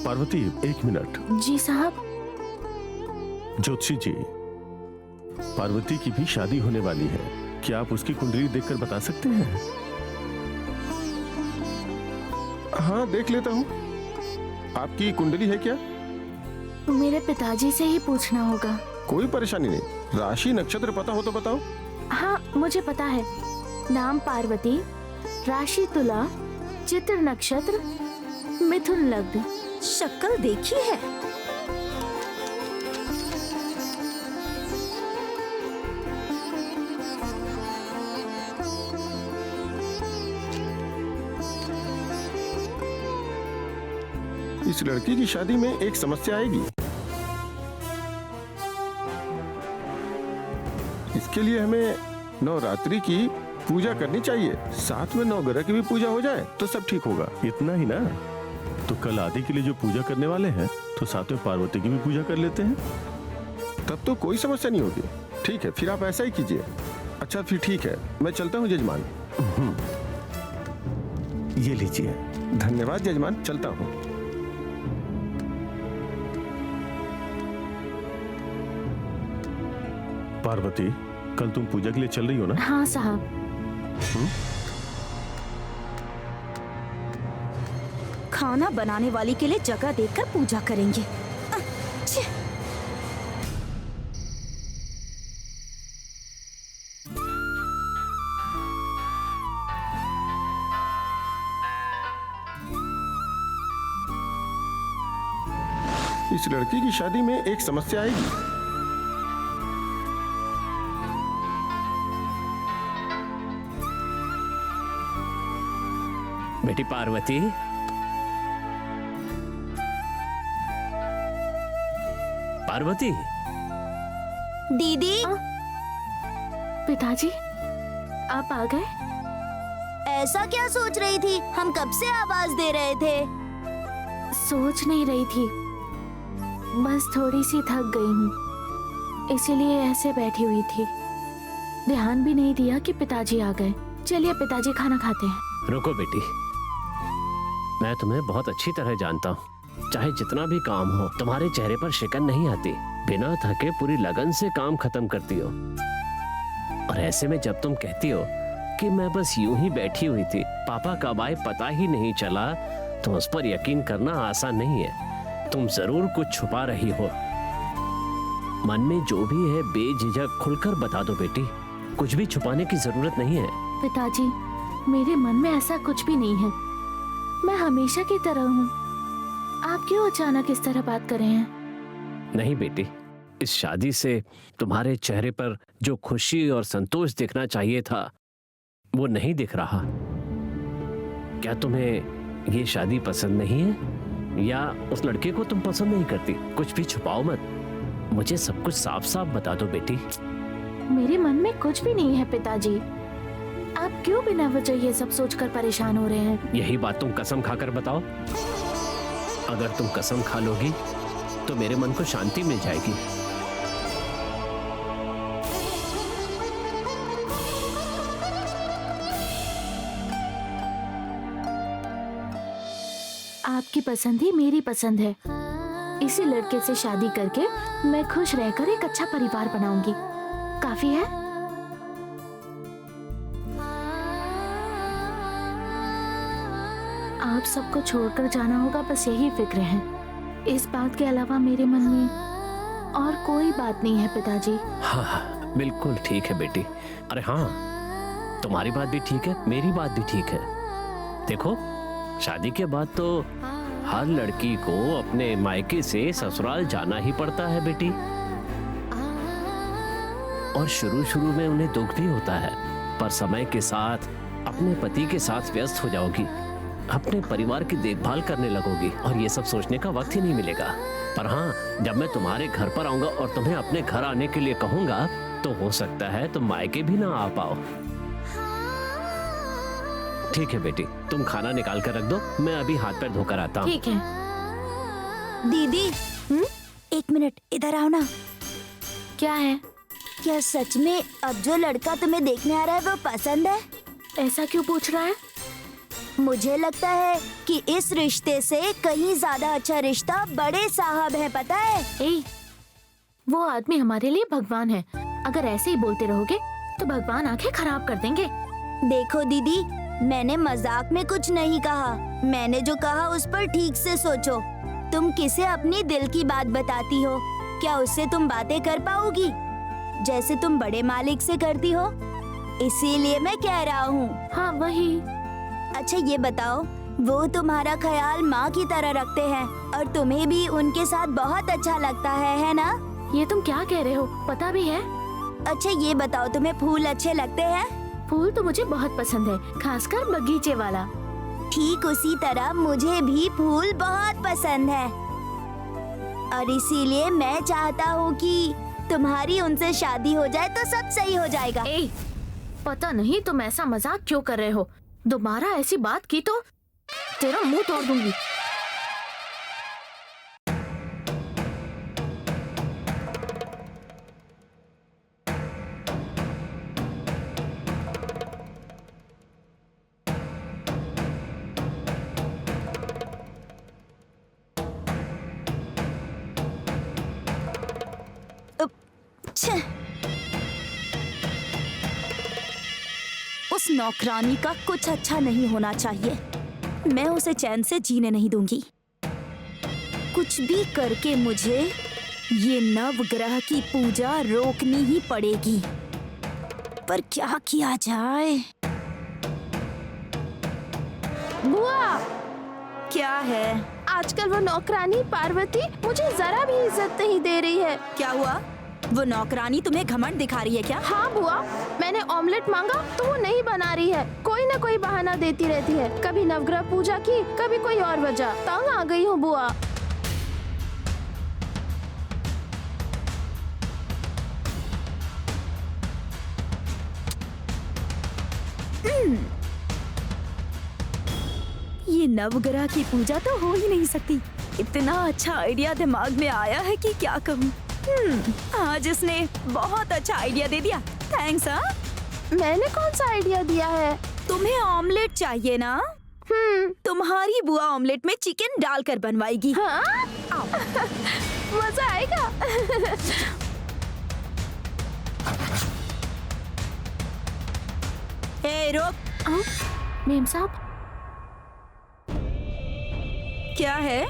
पार्वती, एक मिनट। जी साहब। ज्योतिषी जी, पार्वती की भी शादी होने वाली है, क्या आप उसकी कुंडली देखकर बता सकते हैं? हाँ, देख लेता हूँ। आपकी कुंडली है क्या? मेरे पिताजी से ही पूछना होगा। कोई परेशानी नहीं, राशि नक्षत्र पता हो तो बताओ। हाँ, मुझे पता है। नाम पार्वती, राशि तुला, चित्र नक्षत्र, मिथुन लग्न। शक्ल देखी है? इस लड़की की शादी में एक समस्या आएगी। इसके लिए हमें नवरात्रि की पूजा करनी चाहिए, साथ में नवग्रह की भी पूजा हो जाए तो सब ठीक होगा। इतना ही ना? तो कल आदि के लिए जो पूजा करने वाले हैं, तो साथ में पार्वती की भी पूजा कर लेते हैं। तब तो कोई समस्या नहीं होगी। ठीक है, फिर आप ऐसा ही कीजिए। अच्छा, फिर ठीक है, मैं चलता हूँ जजमान। ये लीजिए। धन्यवाद जजमान, चलता हूँ। पार्वती, कल तुम पूजा के लिए चल रही हो ना? हाँ साहब। खाना बनाने वाली के लिए जगह देखकर पूजा करेंगे। इस लड़की की शादी में एक समस्या आएगी। बेटी पार्वती, पार्वती। दीदी। पिताजी, आप आ गए? ऐसा क्या सोच रही थी? हम कब से आवाज दे रहे थे। सोच नहीं रही थी, बस थोड़ी सी थक गई हूँ, इसीलिए ऐसे बैठी हुई थी। ध्यान भी नहीं दिया कि पिताजी आ गए। चलिए पिताजी, खाना खाते हैं। रुको बेटी, मैं तुम्हें बहुत अच्छी तरह जानता हूँ। चाहे जितना भी काम हो, तुम्हारे चेहरे पर शिकन नहीं आती। बिना थके पूरी लगन से काम खत्म करती हो। और ऐसे में जब तुम कहती हो कि मैं बस यूं ही बैठी हुई थी, पापा कब आए पता ही नहीं चला, तो उस पर यकीन करना आसान नहीं है। तुम जरूर कुछ छुपा रही हो। मन में जो भी है बेझिझक खुलकर बता दो बेटी, कुछ भी छुपाने की जरूरत नहीं है। पिताजी, मेरे मन में ऐसा कुछ भी नहीं है। मैं हमेशा की तरह हूँ। आप क्यों अचानक इस तरह बात कर रहे हैं? नहीं बेटी, इस शादी से तुम्हारे चेहरे पर जो खुशी और संतोष दिखना चाहिए था, वो नहीं दिख रहा। क्या तुम्हें ये शादी पसंद नहीं है, या उस लड़के को तुम पसंद नहीं करती? कुछ भी छुपाओ मत, मुझे सब कुछ साफ साफ बता दो बेटी। मेरे मन में कुछ भी नहीं है पिताजी। आप क्यों बिना वजह ये सब सोचकर परेशान हो रहे हैं? यही बात तुम कसम खाकर बताओ। अगर तुम कसम खा लोगी तो मेरे मन को शांति मिल जाएगी। आपकी पसंद ही मेरी पसंद है। इसी लड़के से शादी करके मैं खुश रहकर एक अच्छा परिवार बनाऊंगी। काफी है। आप सबको छोड़कर जाना होगा, बस यही फिक्र है। इस बात के अलावा मेरे मन में और कोई बात नहीं है पिताजी। हाँ हाँ, बिल्कुल ठीक है बेटी। अरे हाँ, तुम्हारी बात भी ठीक है, मेरी बात भी ठीक है। देखो, शादी के बाद तो हर लड़की को अपने मायके से ससुराल जाना ही पड़ता है बेटी। और शुरू शुरू में उन्हें दुख भी होता है, पर समय के साथ अपने पति के साथ व्यस्त हो जाओगी, अपने परिवार की देखभाल करने लगोगी, और ये सब सोचने का वक्त ही नहीं मिलेगा। पर हाँ, जब मैं तुम्हारे घर पर आऊंगा और तुम्हें अपने घर आने के लिए कहूंगा, तो हो सकता है तुम मायके भी ना आ पाओ। ठीक है बेटी, तुम खाना निकाल कर रख दो, मैं अभी हाथ पैर धोकर आता हूँ। ठीक है। दीदी, एक मिनट इधर आओ ना। क्या है? क्या सच में अब जो लड़का तुम्हें देखने आ रहा है वो पसंद है? ऐसा क्यों पूछ रहा है? मुझे लगता है कि इस रिश्ते से कहीं ज्यादा अच्छा रिश्ता बड़े साहब है, पता है? ए, वो आदमी हमारे लिए भगवान है। अगर ऐसे ही बोलते रहोगे तो भगवान आंखें खराब कर देंगे। देखो दीदी, मैंने मजाक में कुछ नहीं कहा। मैंने जो कहा उस पर ठीक से सोचो। तुम किसे अपनी दिल की बात बताती हो? क्या उससे तुम बातें कर पाओगी जैसे तुम बड़े मालिक से करती हो? इसीलिए मैं कह रहा हूँ। हाँ वही। अच्छा ये बताओ, वो तुम्हारा ख्याल माँ की तरह रखते हैं और तुम्हें भी उनके साथ बहुत अच्छा लगता है ना? ये तुम क्या कह रहे हो? पता भी है? अच्छा ये बताओ, तुम्हें फूल अच्छे लगते हैं? फूल तो मुझे बहुत पसंद है, खासकर बगीचे वाला। ठीक उसी तरह मुझे भी फूल बहुत पसंद है और इसीलिए मैं चाहता हूँ कि तुम्हारी उनसे शादी हो जाए तो सब सही हो जाएगा। ए, पता नहीं तुम ऐसा मजाक क्यों कर रहे हो। दोबारा ऐसी बात की तो तेरा मुंह तोड़ दूंगी। छः। उस नौकरानी का कुछ अच्छा नहीं होना चाहिए। मैं उसे चैन से जीने नहीं दूंगी। कुछ भी करके मुझे ये नवग्रह की पूजा रोकनी ही पड़ेगी। पर क्या किया जाए? बुआ, क्या है? आजकल वो नौकरानी पार्वती मुझे जरा भी इज्जत नहीं दे रही है। क्या हुआ? वो नौकरानी तुम्हें घमंड दिखा रही है क्या? हाँ बुआ, मैंने ऑमलेट मांगा तो वो नहीं बना रही है। कोई ना कोई बहाना देती रहती है। कभी नवग्रह पूजा की, कभी कोई और वजह। तंग आ गई हूँ बुआ। ये नवग्रह की पूजा तो हो ही नहीं सकती। इतना अच्छा आइडिया दिमाग में आया है कि क्या कहूँ। आज इसने बहुत अच्छा आइडिया दे दिया। थैंक्स। हाँ, मैंने कौन सा आइडिया दिया है? तुम्हें ऑमलेट चाहिए ना? तुम्हारी बुआ ऑमलेट में चिकन डालकर बनवाएगी। हाँ? मजा आएगा। ए रुक। मेम साहब, क्या है?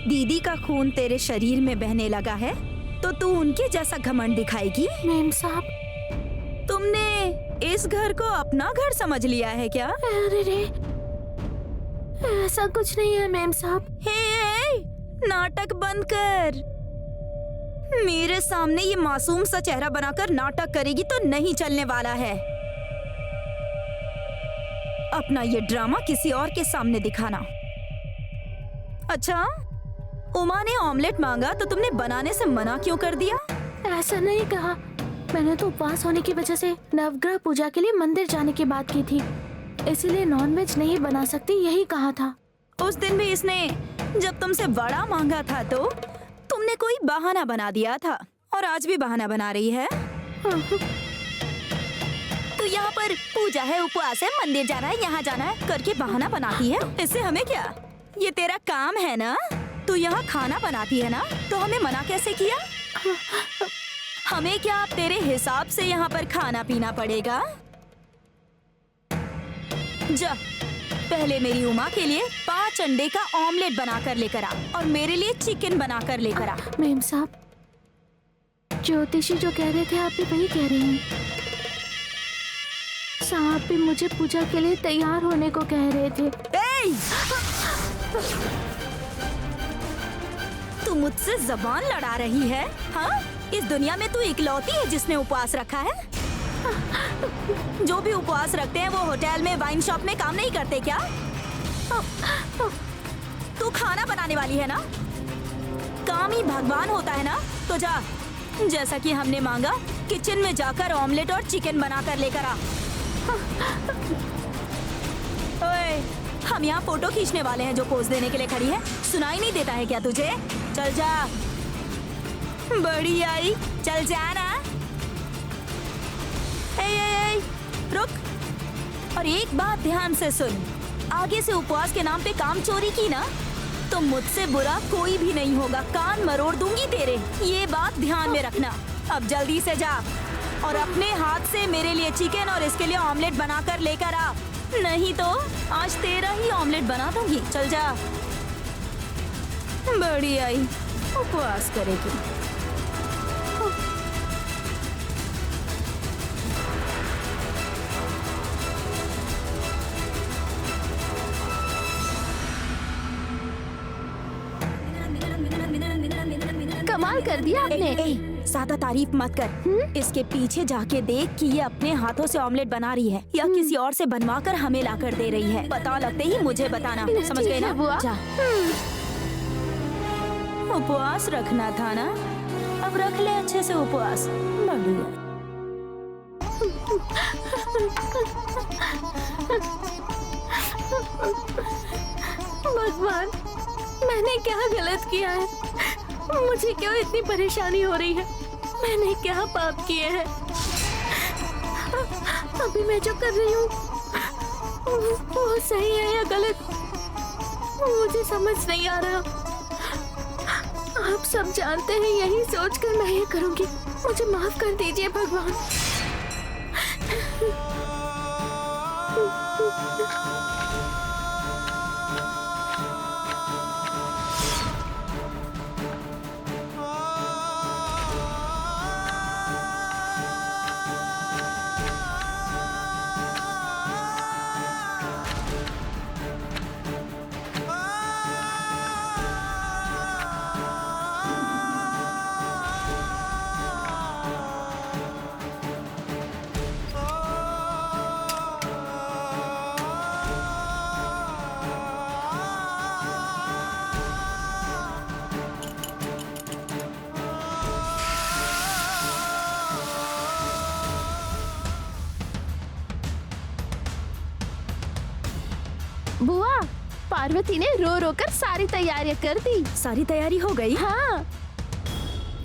दीदी का खून तेरे शरीर में बहने लगा है तो तू उनके जैसा घमंड दिखाएगी? मेम साहब, तुमने इस घर को अपना घर समझ लिया है क्या? अरे रे, ऐसा कुछ नहीं है मेम साहब। हे, नाटक बंद कर। मेरे सामने ये मासूम सा चेहरा बनाकर नाटक करेगी तो नहीं चलने वाला है। अपना ये ड्रामा किसी और के सामने दिखाना। अच्छा, उमा ने ऑमलेट मांगा तो तुमने बनाने से मना क्यों कर दिया? ऐसा नहीं कहा। मैंने तो उपवास होने की वजह से नवग्रह पूजा के लिए मंदिर जाने की बात की थी, इसीलिए नॉनवेज नहीं बना सकती, यही कहा था। उस दिन भी इसने जब तुमसे बड़ा मांगा था तो तुमने कोई बहाना बना दिया था और आज भी बहाना बना रही है। तो यहाँ पर पूजा है, उपवास है, मंदिर जाना है, यहाँ जाना है करके बहाना बनाती है। इससे हमें क्या? ये तेरा काम है ना? तू यहाँ खाना बनाती है ना, तो हमें मना कैसे किया? हमें क्या अब तेरे हिसाब से यहाँ पर खाना पीना पड़ेगा? जा, पहले मेरी उमा के लिए 5 अंडे का ऑमलेट बनाकर लेकर आ और मेरे लिए चिकन बनाकर लेकर आ। मेम साहब, ज्योतिषी जो कह रहे थे आप भी वही कह रही हैं। साहब भी मुझे पूजा के लिए तैयार होने को कह रहे थे। तू मुझसे जबान लड़ा रही है? हाँ? इस दुनिया में तू इकलौती है जिसने उपवास रखा है? जो भी उपवास रखते हैं वो होटल में, वाइन शॉप में काम नहीं करते क्या? तू खाना बनाने वाली है ना? काम ही भगवान होता है ना? तो जा, जैसा कि हमने मांगा, किचन में जाकर ऑमलेट और चिकन बनाकर लेकर आ। ओए, हम यहाँ फोटो खींचने वाले हैं जो पोज देने के लिए खड़ी है। सुनाई नहीं देता है क्या तुझे? चल जा। बड़ी आई, चल जाना। ए, रुक। और एक बात ध्यान से सुन, आगे से उपवास के नाम पे काम चोरी की ना तो मुझसे बुरा कोई भी नहीं होगा। कान मरोड़ दूंगी तेरे, ये बात ध्यान में रखना। अब जल्दी से जा और अपने हाथ से मेरे लिए चिकन और इसके लिए ऑमलेट बनाकर लेकर आ, नहीं तो आज तेरा ही ऑमलेट बना दूंगी। चल जा। बड़ी आई उपवास करेगी। कमाल कर दिया आपने। ज्यादा तारीफ मत कर। इसके पीछे जाके देख कि ये अपने हाथों से ऑमलेट बना रही है या किसी और से बनवा कर हमें ला कर दे रही है। पता लगते ही मुझे बताना, समझ गए ना? बुआ। जा। उपवास रखना था ना, अब रख ले अच्छे से उपवास। बढ़िया। भगवान, मैंने क्या गलत किया है? मुझे क्यों इतनी परेशानी हो रही है? मैंने क्या पाप किए हैं? अभी मैं जो कर रही हूँ वो सही है या गलत, मुझे समझ नहीं आ रहा। आप सब जानते हैं, यही सोचकर मैं ये करूँगी। मुझे माफ कर दीजिए भगवान। बुआ, पार्वती ने रो रो कर सारी तैयारियां कर दी। सारी तैयारी हो गई? हाँ।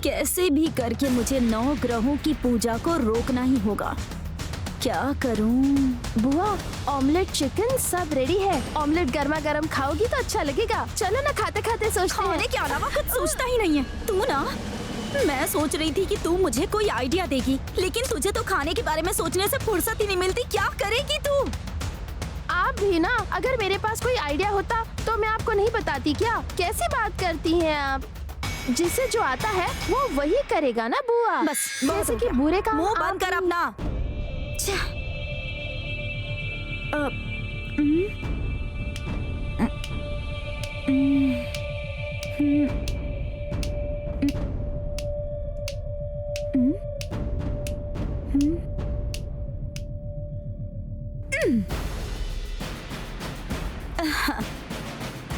कैसे भी करके मुझे 9 ग्रहों की पूजा को रोकना ही होगा। क्या करूं? बुआ, ऑमलेट चिकन सब रेडी है। ऑमलेट गर्मा गर्म खाओगी तो अच्छा लगेगा। चलो ना, खाते खाते सोचते हैं। खाने के अलावा कुछ सोचता ही नहीं है तू ना। मैं सोच रही थी कि तू मुझे कोई आइडिया देगी, लेकिन तुझे तो खाने के बारे में सोचने से फुर्सत ही नहीं मिलती। क्या करेगी तू? आप भी ना, अगर मेरे पास कोई आइडिया होता तो मैं आपको नहीं बताती क्या? कैसी बात करती हैं आप? जिसे जो आता है वो वही करेगा ना बुआ। बस जैसे कि बुरे काम मुंह बंद कर अपना।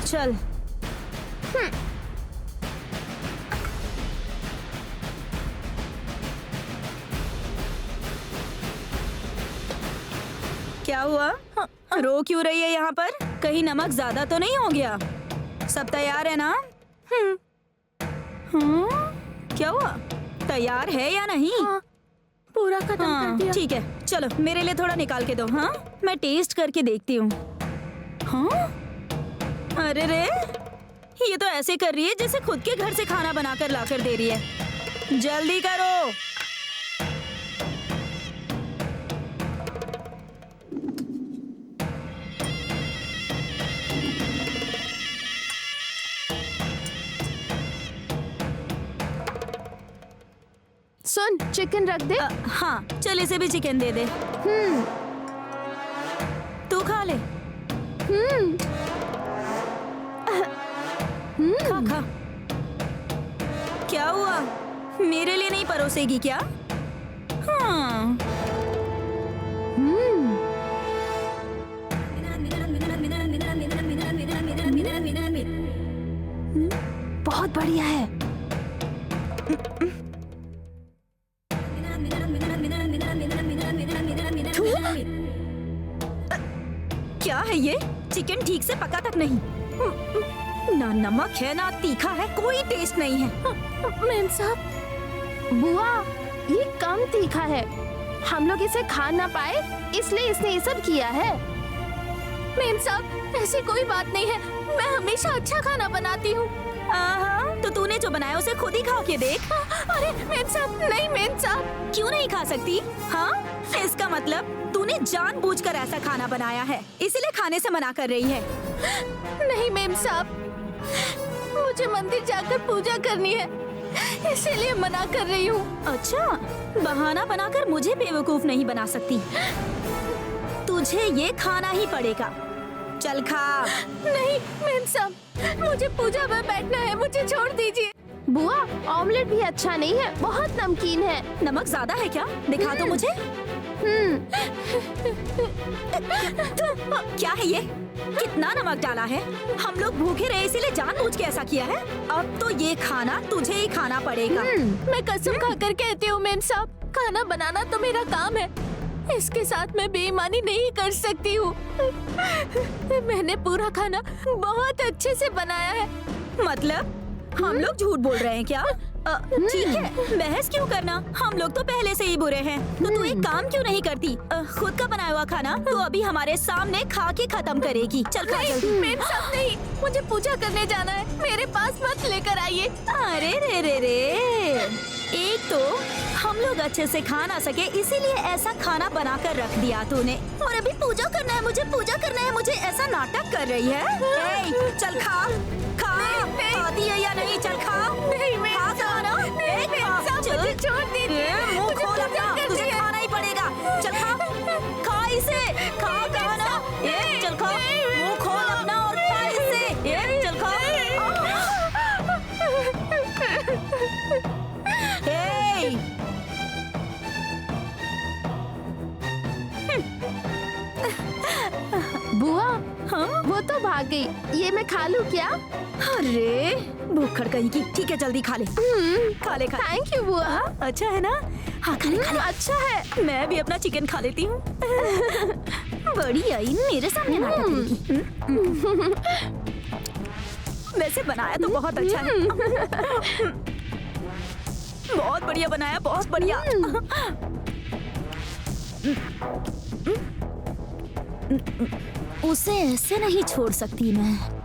चल। क्या हुआ? रो क्यों रही है यहाँ पर? कहीं नमक ज्यादा तो नहीं हो गया? सब तैयार है ना? क्या हुआ? तैयार है या नहीं? पूरा खत्म कर दिया। ठीक है, चलो मेरे लिए थोड़ा निकाल के दो। हाँ, मैं टेस्ट करके देखती हूँ। हाँ? अरे रे, ये तो ऐसे कर रही है जैसे खुद के घर से खाना बनाकर लाकर दे रही है। जल्दी करो। सुन, चिकन रख दे। हाँ, चल इसे भी चिकन दे दे। तू खा ले। खा खा। क्या हुआ? मेरे लिए नहीं परोसेगी क्या? हाँ। बहुत बढ़िया है। क्या है ये? चिकन ठीक से पका तक नहीं। ना नमक है ना तीखा है, कोई टेस्ट नहीं है। मेम साहब, बुआ ये कम तीखा है। हम लोग इसे खा ना पाए इसलिए इसने ये सब किया है। मेम साहब, ऐसी कोई बात नहीं है, मैं हमेशा अच्छा खाना बनाती हूँ। तो तूने जो बनाया उसे खुद ही खा के देख। अरे मेम साहब, नहीं मेम साहब। क्यों नहीं खा सकती? हाँ, इसका मतलब तूने जानबूझकर ऐसा खाना बनाया है, इसीलिए खाने से मना कर रही है। नहीं मेम साहब, मुझे मंदिर जाकर पूजा करनी है, इसीलिए मना कर रही हूँ। अच्छा, बहाना बनाकर मुझे बेवकूफ नहीं बना सकती। तुझे ये खाना ही पड़ेगा, चल खा। नहीं मेम साहब, मुझे पूजा में बैठना है, मुझे छोड़ दीजिए। बुआ, ऑमलेट भी अच्छा नहीं है, बहुत नमकीन है। नमक ज्यादा है क्या? दिखा दो मुझे। क्या है ये? कितना नमक डाला है? हम लोग भूखे रहे इसीलिए जानबूझ के ऐसा किया है। अब तो ये खाना तुझे ही खाना पड़ेगा। मैं कसम खाकर कहती हूँ मेम साहब, खाना बनाना तो मेरा काम है, इसके साथ मैं बेईमानी नहीं कर सकती हूँ। मैंने पूरा खाना बहुत अच्छे से बनाया है। मतलब हम लोग झूठ बोल रहे हैं क्या? ठीक है, बहस क्यों करना, हम लोग तो पहले से ही बुरे हैं। तो तू एक काम क्यों नहीं करती? खुद का बनाया हुआ खाना तो अभी हमारे सामने खा के खत्म करेगी। चल खा जल्दी। मेम साहब नहीं, मुझे पूजा करने जाना है, मेरे पास मत लेकर आइए। अरे रे रे रे, एक तो हम लोग अच्छे से खा ना सके इसीलिए ऐसा खाना बना कर रख दिया तूने, और अभी पूजा करना है, मुझे पूजा करना है, मुझे ऐसा नाटक कर रही है। ए, चल खा खा, खाती है या नहीं? चल खा। नहीं मेम खा खाना। नहीं मेम साहब, मुझे छोड़ दीजिए। मुंह मुझे खोल पूजा अपना, करनी तुझे है। खाना ही पड़ेगा। चल खा खा इसे, खा खाना। ए, चल खा, मुंह खोल अपना और खा इसे। ए, चल खा। ए, बुआ, हाँ? वो तो भाग गई, ये मैं खा लूँ क्या? अरे भूखड़ कहीं की। ठीक है, जल्दी खा ले, खा ले खा ले। थैंक यू बुआ। अच्छा है ना? हाँ खा ले खा ले। अच्छा है। मैं भी अपना चिकन खा लेती हूँ। बड़ी आई मेरे सामने नाटक करेगी। वैसे बनाया तो बहुत अच्छा है। बहुत बढ़िया बनाया, बहुत बढ़िया। उसे ऐसे नहीं छोड़ सकती मैं।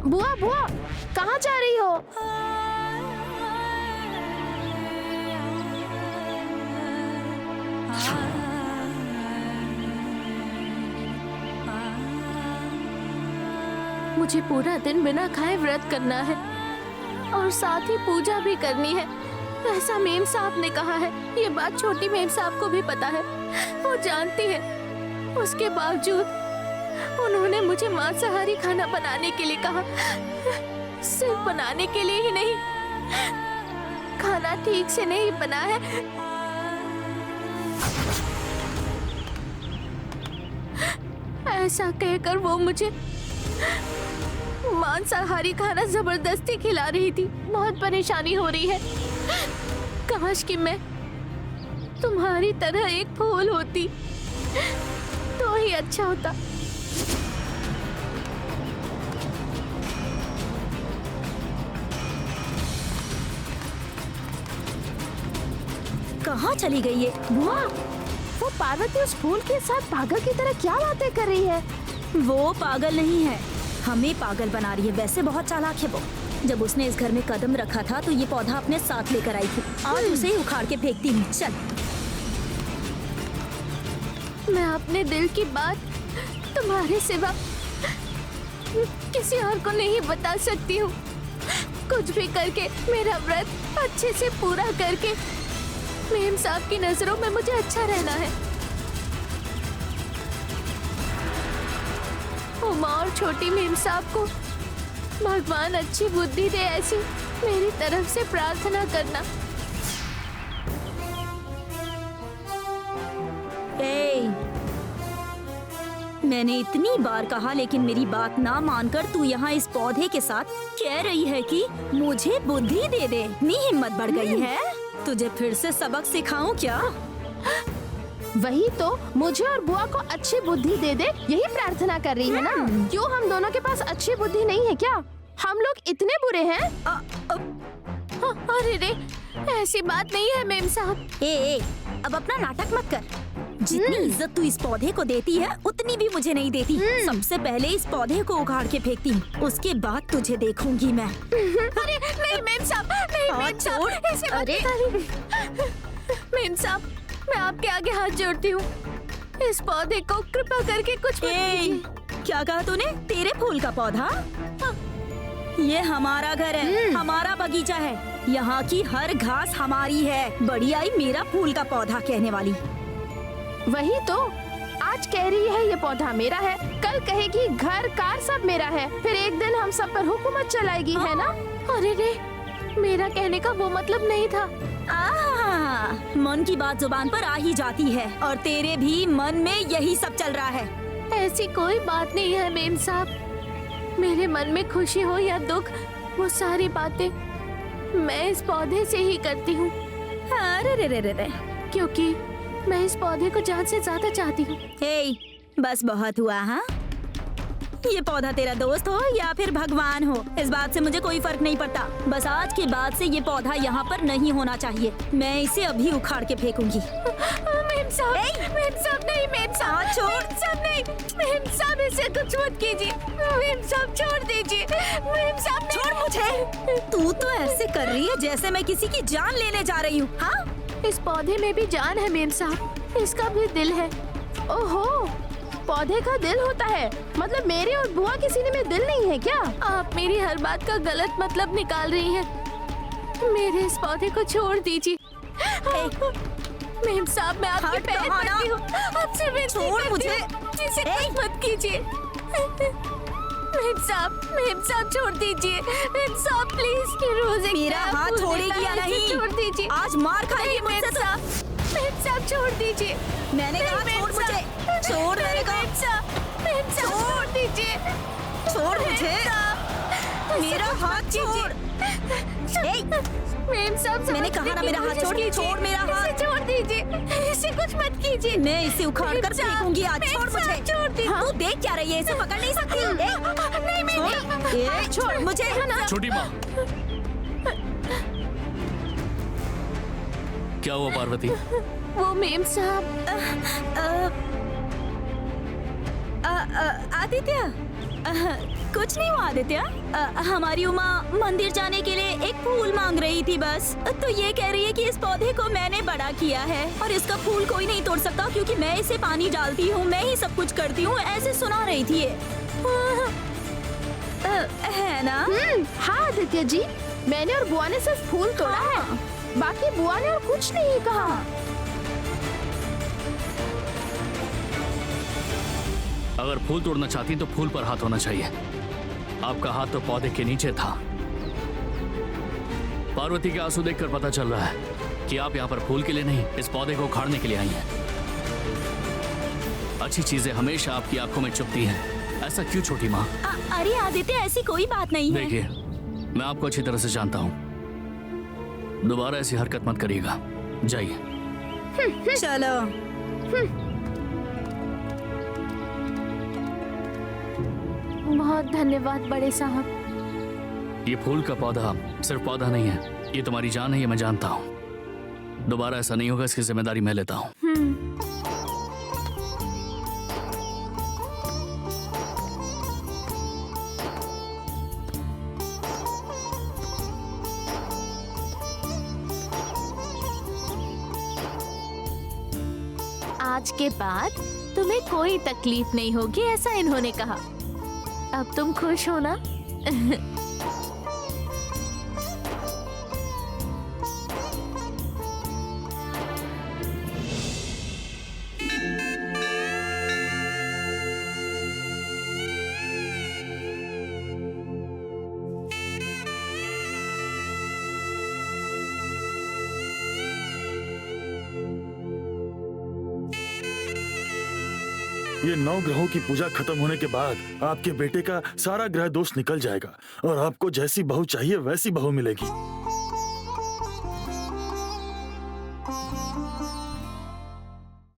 बुआ बुआ, कहाँ जा रही हो? मुझे पूरा दिन बिना खाए व्रत करना है और साथ ही पूजा भी करनी है, ऐसा मेम साहब ने कहा है। ये बात छोटी मेम साहब को भी पता है, वो जानती है। उसके बावजूद उन्होंने मुझे मांसाहारी खाना बनाने के लिए कहा। सिर्फ बनाने के लिए ही नहीं, खाना ठीक से नहीं बना है, ऐसा कहकर वो मुझे मांसाहारी खाना जबरदस्ती खिला रही थी। बहुत परेशानी हो रही है। काश कि मैं तुम्हारी तरह एक फूल होती तो ही अच्छा होता। कहाँ चली गई ये? बुआ, वो पार्वती उस फूल के साथ पागल की तरह क्या बातें कर रही है? वो पागल नहीं है, हमें पागल बना रही है। वैसे बहुत चालाक है वो। जब उसने इस घर में कदम रखा था तो ये पौधा अपने साथ लेकर आई थी। आज उसे ही उखाड़ के फेंकती हूँ। चल। मैं अपने दिल की बात तुम्हारे सिवा किसी और को नहीं बता सकती हूँ। कुछ भी करके मेरा व्रत अच्छे से पूरा करके मेम साहब की नजरों में मुझे अच्छा रहना है। उमा और छोटी मेम साहब को भगवान अच्छी बुद्धि दे, ऐसी मेरी तरफ से प्रार्थना करना। मैंने इतनी बार कहा लेकिन मेरी बात ना मानकर तू यहाँ इस पौधे के साथ कह रही है कि मुझे बुद्धि दे दे। इतनी हिम्मत बढ़ गई है? तुझे फिर से सबक सिखाऊं क्या? वही तो, मुझे और बुआ को अच्छी बुद्धि दे दे, यही प्रार्थना कर रही है ना। क्यों हम दोनों के पास अच्छी बुद्धि नहीं है क्या? हम लोग इतने बुरे हैं? अरे रे, ऐसी बात नहीं है मेम साहब। ए, अब अपना नाटक मत कर। जितनी इज्जत तू इस पौधे को देती है उतनी भी मुझे नहीं देती। सबसे पहले इस पौधे को उखाड़ के फेंकती हूँ, उसके बाद तुझे देखूंगी मैं। अरे नहीं मेम साहब, नहीं मेम साहब, ऐसे मत करिए। मेम साहब, मैं आपके आगे हाथ जोड़ती हूँ, इस पौधे को कृपा करके कुछ मत कीजिए। क्या कहा तूने? तेरे फूल का पौधा? ये हमारा घर है, हमारा बगीचा है, यहाँ की हर घास हमारी है। बड़ी आई मेरा फूल का पौधा कहने वाली। वही तो, आज कह रही है ये पौधा मेरा है, कल कहेगी घर कार सब मेरा है, फिर एक दिन हम सब पर हुकूमत चलाएगी, है ना? अरे रे, मेरा कहने का वो मतलब नहीं था। मन की बात जुबान पर आ ही जाती है, और तेरे भी मन में यही सब चल रहा है। ऐसी कोई बात नहीं है मेम साहब, मेरे मन में खुशी हो या दुख, वो सारी बातें मैं इस पौधे से ही करती हूँ। अरे रे रे रे रे, क्योंकि मैं इस पौधे को जान से ज्यादा चाहती हूँ। हे, बस बहुत हुआ। हाँ, ये पौधा तेरा दोस्त हो या फिर भगवान हो, इस बात से मुझे कोई फर्क नहीं पड़ता। बस आज के बाद से ये पौधा यहाँ पर नहीं होना चाहिए। मैं इसे अभी उखाड़ के फेंकूंगी। मेम साहब, मेम साहब नहीं, मेम साहब छोड़, मेम साहब नहीं, मेम साहब इसे कुछ मत कीजिए, मेम साहब छोड़ दीजिए, मेम साहब छोड़ मुझे। तू तो ऐसे कर रही है जैसे मैं किसी की जान लेने जा रही हूँ। हाँ, इस पौधे में भी जान है मेम साहब, इसका भी दिल है। ओहो, पौधे का दिल होता है, मतलब मेरे और बुआ के सीने में दिल नहीं है क्या? आप मेरी हर बात का गलत मतलब निकाल रही हैं। मेरे इस पौधे को छोड़ दीजिए। मेम साहब, मैं आपके पैर पड़ती हूँ, आपसे विनती छोड़ करती मुझे। हूँ, इसे कुछ मत कीजिए। मेम साहब छोड़ दीजिए, मेम साहब प्लीज। रोज मेरा हाथ छोड़ेगी या नहीं? छोड़ दीजिए, आज मार खाएगी मुझसे। मेम साहब छोड़ दीजिए। मैंने कहा छोड़ मुझे, छोड़। मैंने कहा मेम साहब छोड़ दीजिए, छोड़ मुझे, मेरा हाथ छोड़। मेम साहब मैंने कहा ना मेरा हाथ छोड़, छोड़ मेरा हाथ, छोड़ दीजिए, इसे कुछ मत कीजिए। मैं इसे उखाड़ कर फेंकूंगी आज। छोड़ मुझे, छोड़ दीजिए। तू देख क्या रही है, इसे पकड़ नहीं सकती। नहीं, छोड़ मुझे। छोटी माँ, क्या हुआ पार्वती? वो मेम साहब, आदित्य, कुछ नहीं हुआ आदित्य। हमारी उमा मंदिर जाने के लिए एक फूल मांग रही थी बस। तो ये कह रही है कि इस पौधे को मैंने बड़ा किया है और इसका फूल कोई नहीं तोड़ सकता क्योंकि मैं इसे पानी डालती हूँ, मैं ही सब कुछ करती हूँ, ऐसे सुना रही थी ये। है ना? हाँ आदित्य जी, मैंने और बुआ ने सिर्फ फूल तोड़ा है, बाकी बुआ ने और कुछ नहीं कहा। अगर फूल तोड़ना चाहती तो फूल पर हाथ होना चाहिए। आपका हाथ तो पौधे के नीचे था। पार्वती के आंसू देखकर पता चल रहा है कि आप यहाँ पर फूल के लिए नहीं, इस पौधे को उखाड़ने के लिए आई हैं। अच्छी चीजें हमेशा आपकी आंखों में चुभती हैं। ऐसा क्यों छोटी माँ? अरे आदित्य, ऐसी कोई बात नहीं है। देखिए, मैं आपको अच्छी तरह से जानता हूँ, दोबारा ऐसी हरकत मत करिएगा। जाइए। चलो। बहुत धन्यवाद बड़े साहब। ये फूल का पौधा सिर्फ पौधा नहीं है, ये तुम्हारी जान है, ये मैं जानता हूँ। दोबारा ऐसा नहीं होगा, इसकी जिम्मेदारी मैं लेता हूँ। आज के बाद तुम्हें कोई तकलीफ नहीं होगी, ऐसा इन्होंने कहा। अब तुम खुश हो ना? ये 9 ग्रहों की पूजा खत्म होने के बाद आपके बेटे का सारा ग्रह दोष निकल जाएगा और आपको जैसी बहू चाहिए वैसी बहू मिलेगी।